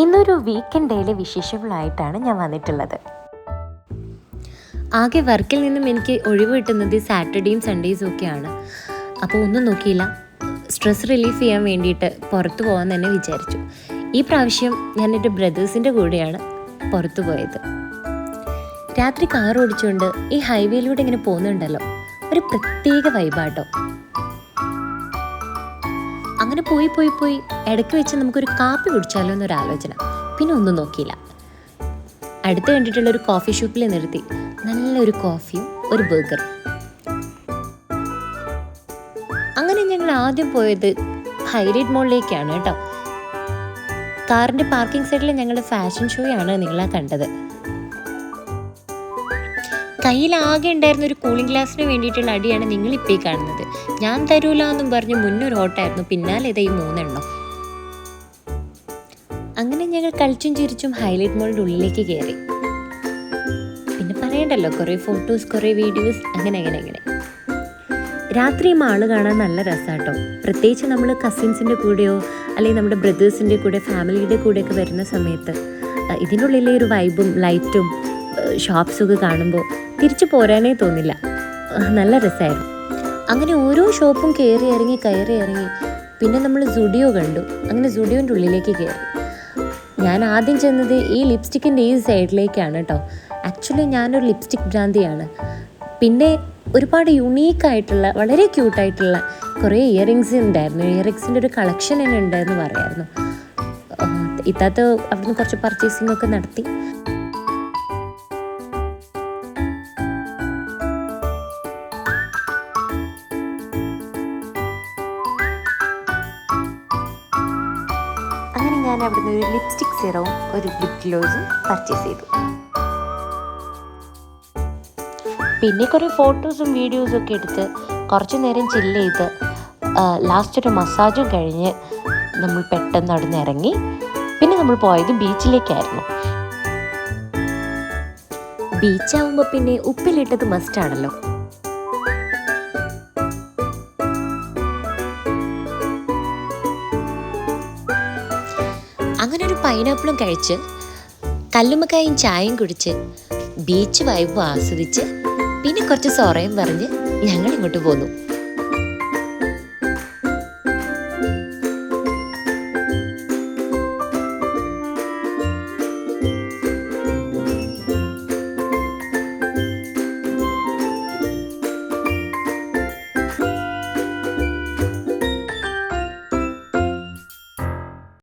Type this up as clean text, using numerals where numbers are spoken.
ഇന്നൊരു വീക്കെൻഡ് ഡേയിലെ വിശേഷങ്ങളായിട്ടാണ് ഞാൻ വന്നിട്ടുള്ളത്. ആകെ വർക്കിൽ നിന്നും എനിക്ക് ഒഴിവ് കിട്ടുന്നത് സാറ്റർഡേയും സൺഡേയ്സും ഒക്കെയാണ്. അപ്പോൾ ഒന്നും നോക്കിയില്ല, സ്ട്രെസ് റിലീഫ് ചെയ്യാൻ വേണ്ടിയിട്ട് പുറത്തു പോകാൻ തന്നെ വിചാരിച്ചു. ഈ പ്രാവശ്യം ഞാൻ എൻ്റെ ബ്രദേഴ്സിൻ്റെ കൂടെയാണ് പുറത്തു പോയത്. രാത്രി കാർ ഓടിച്ചുകൊണ്ട് ഈ ഹൈവേയിലൂടെ ഇങ്ങനെ പോകുന്നുണ്ടല്ലോ, ഒരു പ്രത്യേക വൈബാട്ടോ. അങ്ങനെ പോയി ഇടയ്ക്ക് വെച്ച് നമുക്കൊരു കാപ്പി കുടിച്ചാലോ എന്നൊരു ആലോചന. പിന്നെ ഒന്നും നോക്കിയില്ല, അടുത്ത് കണ്ടിട്ടുള്ളൊരു കോഫി ഷോപ്പിൽ നിർത്തി നല്ലൊരു കോഫിയും ഒരു ബർഗറും. അങ്ങനെ ഞങ്ങൾ ആദ്യം പോയത് ഹൈലൈറ്റ് മോളിലേക്കാണ് കേട്ടോ. കാറിൻ്റെ പാർക്കിംഗ് സൈഡിൽ ഞങ്ങളുടെ ഫാഷൻ ഷോയാണ് നിങ്ങളാ കണ്ടത്. കയ്യിലാകെ ഉണ്ടായിരുന്ന ഒരു കൂളിംഗ് ഗ്ലാസ്സിന് വേണ്ടിയിട്ടുള്ള അടിയാണ് നിങ്ങളിപ്പോൾ കാണുന്നത്. ഞാൻ തരൂല എന്നും പറഞ്ഞ് മുന്നൊരു ഓട്ടായിരുന്നു, പിന്നാലെ ഇതാ ഈ 3 എണ്ണം. അങ്ങനെ ഞങ്ങൾ കളിച്ചും ചിരിച്ചും ഹൈലൈറ്റ് മോളിൻ്റെ ഉള്ളിലേക്ക് കയറി. പിന്നെ പറയണ്ടല്ലോ, കുറേ ഫോട്ടോസ്, കുറേ വീഡിയോസ്, അങ്ങനെ. രാത്രി മാള് കാണാൻ നല്ല രസമാട്ടോ. പ്രത്യേകിച്ച് നമ്മൾ കസിൻസിൻ്റെ കൂടെയോ അല്ലെങ്കിൽ നമ്മുടെ ബ്രദേഴ്സിൻ്റെ കൂടെ, ഫാമിലിയുടെ കൂടെയൊക്കെ വരുന്ന സമയത്ത് ഇതിനുള്ളിലെ ഒരു വൈബും ലൈറ്റും ഷോപ്സൊക്കെ കാണുമ്പോൾ തിരിച്ചു പോരാനേ തോന്നില്ല. നല്ല രസമായിരുന്നു. അങ്ങനെ ഓരോ ഷോപ്പും കയറി ഇറങ്ങി പിന്നെ നമ്മൾ സുഡിയോ കണ്ടു. അങ്ങനെ സുഡിയോൻ്റെ ഉള്ളിലേക്ക് കയറി. ഞാൻ ആദ്യം ചെന്നത് ഈ ലിപ്സ്റ്റിക്കിൻ്റെ ഈ സൈഡിലേക്കാണ് കേട്ടോ. ആക്ച്വലി ഞാനൊരു ലിപ്സ്റ്റിക് ഭ്രാന്തിയാണ്. പിന്നെ ഒരുപാട് യുണീക്കായിട്ടുള്ള, വളരെ ക്യൂട്ടായിട്ടുള്ള കുറേ ഇയറിങ്സ് ഉണ്ടായിരുന്നു. ഇയറിങ്സിൻ്റെ ഒരു കളക്ഷൻ തന്നെ ഉണ്ടായിരുന്നു പറയായിരുന്നു. ഇത്താത്ത അവിടുന്ന് കുറച്ച് പർച്ചേസിംഗ് ഒക്കെ നടത്തി. അങ്ങനെ ഞാൻ അവിടുന്ന് ഒരു ലിപ്സ്റ്റിക് സിറവും ഒരു ലിപ് ഗ്ലോസും പർച്ചേസ് ചെയ്തു. പിന്നെ കുറേ ഫോട്ടോസും വീഡിയോസും ഒക്കെ എടുത്ത് കുറച്ച് നേരം ചില്ല് ചെയ്ത് ലാസ്റ്റ് ഒരു മസാജും കഴിഞ്ഞ് നമ്മൾ പെട്ടെന്ന് അവിടെ നിന്ന് ഇറങ്ങി. പിന്നെ നമ്മൾ പോയത് ബീച്ചിലേക്കായിരുന്നു. ബീച്ചാവുമ്പോൾ പിന്നെ ഉപ്പിലിട്ടത് മസ്റ്റാണല്ലോ. അങ്ങനെ ഒരു പൈനാപ്പിളും കഴിച്ച് കല്ലുമ്മക്കായും ചായയും കുടിച്ച് ബീച്ച് വൈബ് ആസ്വദിച്ച് പിന്നെ കുറച്ച് സൊറയും പറഞ്ഞ് ഞങ്ങൾ ഇങ്ങോട്ട് പോന്നു.